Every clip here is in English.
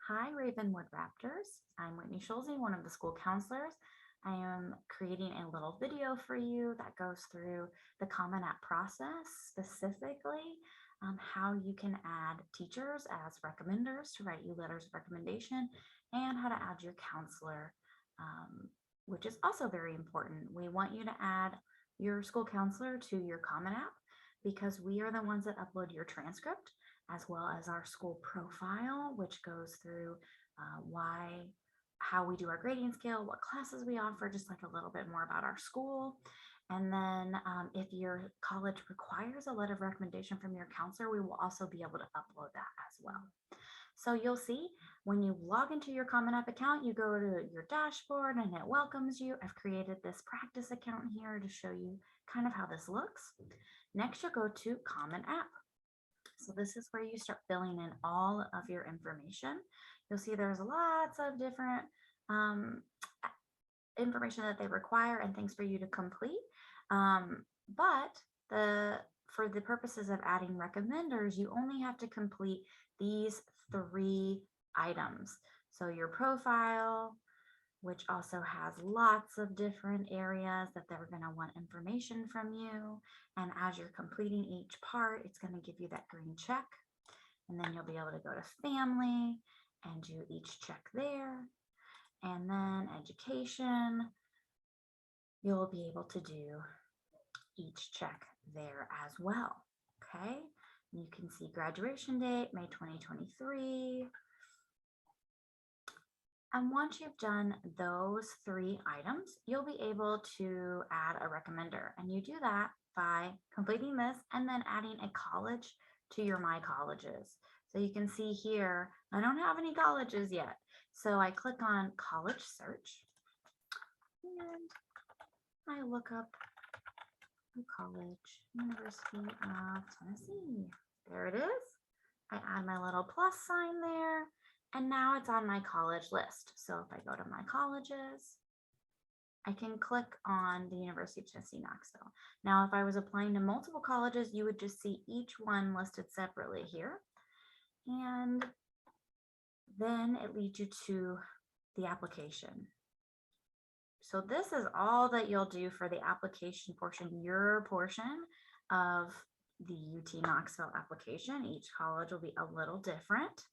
Hi, Ravenwood Raptors. I'm Whitney Schulze, one of the school counselors. I am creating a little video for you that goes through the Common App process, specifically how you can add teachers as recommenders to write you letters of recommendation, and how to add your counselor, which is also very important. We want you to add your school counselor to your Common App because we are the ones that upload your transcript, as well as our school profile, which goes through how we do our grading scale, what classes we offer, just like a little bit more about our school. And then if your college requires a letter of recommendation from your counselor, we will also be able to upload that as well. So you'll see when you log into your Common App account, you go to your dashboard and it welcomes you. I've created this practice account here to show you kind of how this looks. Next, you'll go to Common App. So this is where you start filling in all of your information. You'll see there's lots of different information that they require and things for you to complete. But for the purposes of adding recommenders, you only have to complete these 3 items. So your profile, which also has lots of different areas that they're going to want information from you. And as you're completing each part, it's going to give you that green check. And then you'll be able to go to family and do each check there. And then education, you'll be able to do each check there as well. Okay. You can see graduation date, May 2023. And once you've done those 3 items, you'll be able to add a recommender. And you do that by completing this and then adding a college to your My Colleges. So you can see here, I don't have any colleges yet. So I click on college search and I look up a college, University of Tennessee. There it is. I add my little plus sign there. And now it's on my college list. So if I go to my colleges, I can click on the University of Tennessee, Knoxville. Now, if I was applying to multiple colleges, you would just see each one listed separately here. And then it leads you to the application. So this is all that you'll do for the application portion, your portion of the UT Knoxville application. Each college will be a little different.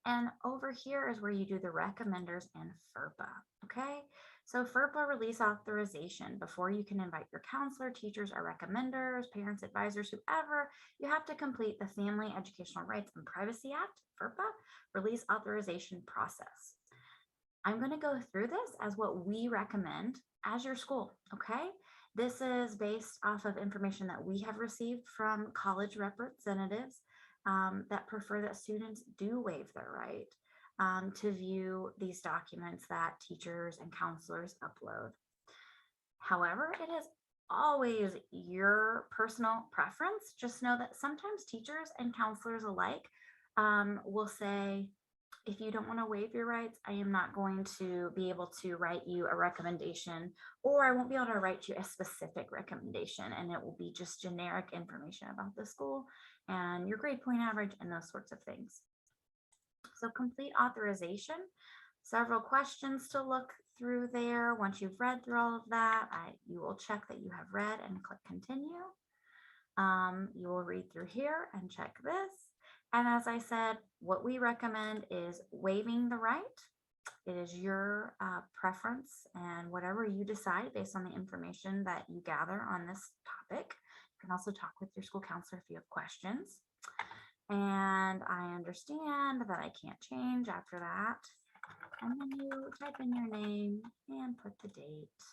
And over here is where you do the recommenders and FERPA, okay? So FERPA release authorization. Before you can invite your counselor, teachers, or recommenders, parents, advisors, whoever, you have to complete the Family Educational Rights and Privacy Act, FERPA, release authorization process. I'm going to go through this as what we recommend as your school, okay? This is based off of information that we have received from college representatives that prefer that students do waive their right to view these documents that teachers and counselors upload. However, it is always your personal preference. Just know that sometimes teachers and counselors alike will say, if you don't want to waive your rights, I am not going to be able to write you a recommendation, or I won't be able to write you a specific recommendation, and it will be just generic information about the school and your grade point average and those sorts of things. So complete authorization, several questions to look through there. Once you've read through all of that, you will check that you have read and click continue. You will read through here and check this. And as I said, what we recommend is waiving the right. It is your preference and whatever you decide based on the information that you gather on this topic. You can also talk with your school counselor if you have questions. And I understand that I can't change after that. And then you type in your name and put the date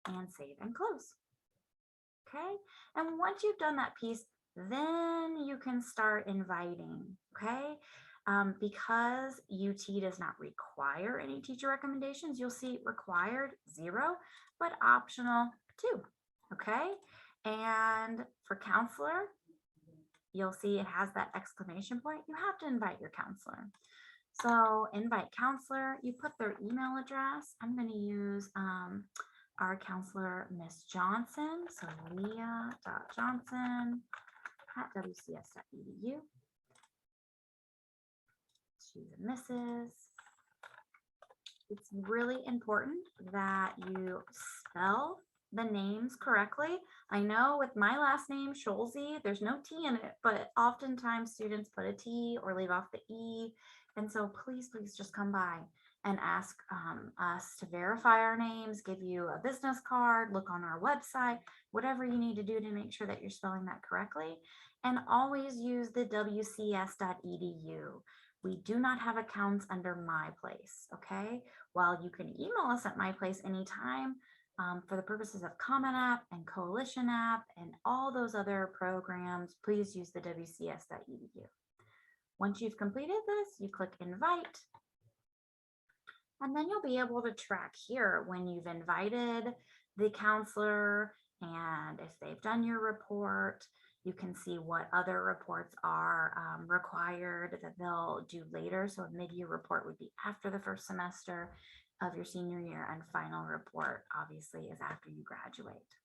and save and close. Okay. And once you've done that piece, then you can start inviting, okay? Because UT does not require any teacher recommendations, you'll see required 0, but optional 2, okay? And for counselor, you'll see it has that exclamation point. You have to invite your counselor. So invite counselor, you put their email address. I'm going to use our counselor, Miss Johnson. So leah.johnson@wcs.edu. She's a Mrs. It's really important that you spell the names correctly. I know with my last name, Scholze, there's no T in it, but oftentimes students put a T or leave off the E. And so please just come by and ask us to verify our names, give you a business card, look on our website, whatever you need to do to make sure that you're spelling that correctly. And always use the wcs.edu. We do not have accounts under My Place, okay? While you can email us at My Place anytime, for the purposes of Common App and Coalition App and all those other programs, please use the wcs.edu. Once you've completed this, you click Invite, and then you'll be able to track here when you've invited the counselor and if they've done your report. You can see what other reports are required that they'll do later. So a mid-year report would be after the first semester of your senior year, and final report obviously is after you graduate.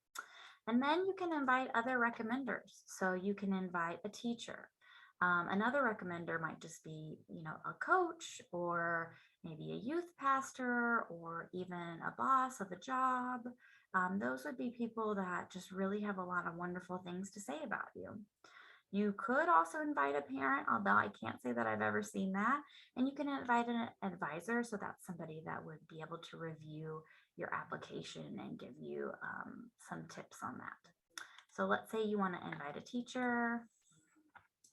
And then you can invite other recommenders. So you can invite a teacher. Another recommender might just be, a coach or maybe a youth pastor or even a boss of a job. Those would be people that just really have a lot of wonderful things to say about you. You could also invite a parent, although I can't say that I've ever seen that. And you can invite an advisor. So that's somebody that would be able to review your application and give you some tips on that. So let's say you want to invite a teacher.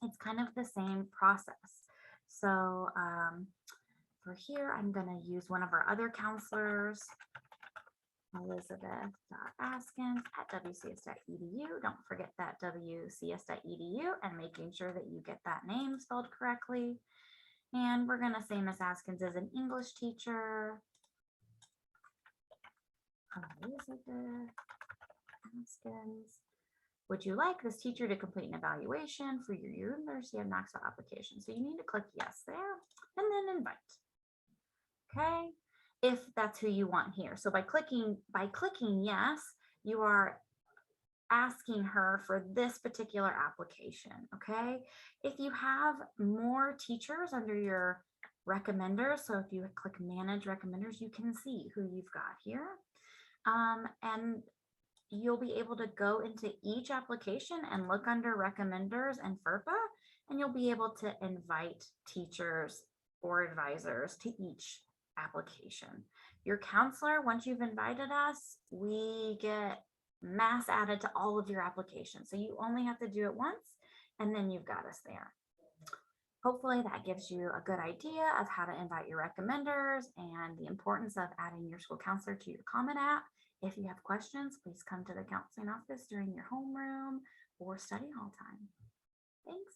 It's kind of the same process. So for here, I'm going to use one of our other counselors, Elizabeth.askins@wcs.edu. Don't forget that wcs.edu and making sure that you get that name spelled correctly. And we're going to say Miss Askins is an English teacher. Elizabeth Askins. Would you like this teacher to complete an evaluation for your University of Knoxville application? So you need to click yes there and then invite. Okay, if that's who you want here. So by clicking yes, you are asking her for this particular application. Okay, if you have more teachers under your recommenders, so if you click manage recommenders, you can see who you've got here. And you'll be able to go into each application and look under recommenders and FERPA, and you'll be able to invite teachers or advisors to each application. Your counselor, once you've invited us, we get mass added to all of your applications. So you only have to do it once, and then you've got us there. Hopefully that gives you a good idea of how to invite your recommenders and the importance of adding your school counselor to your Common App. If you have questions, please come to the counseling office during your homeroom or study hall time. Thanks.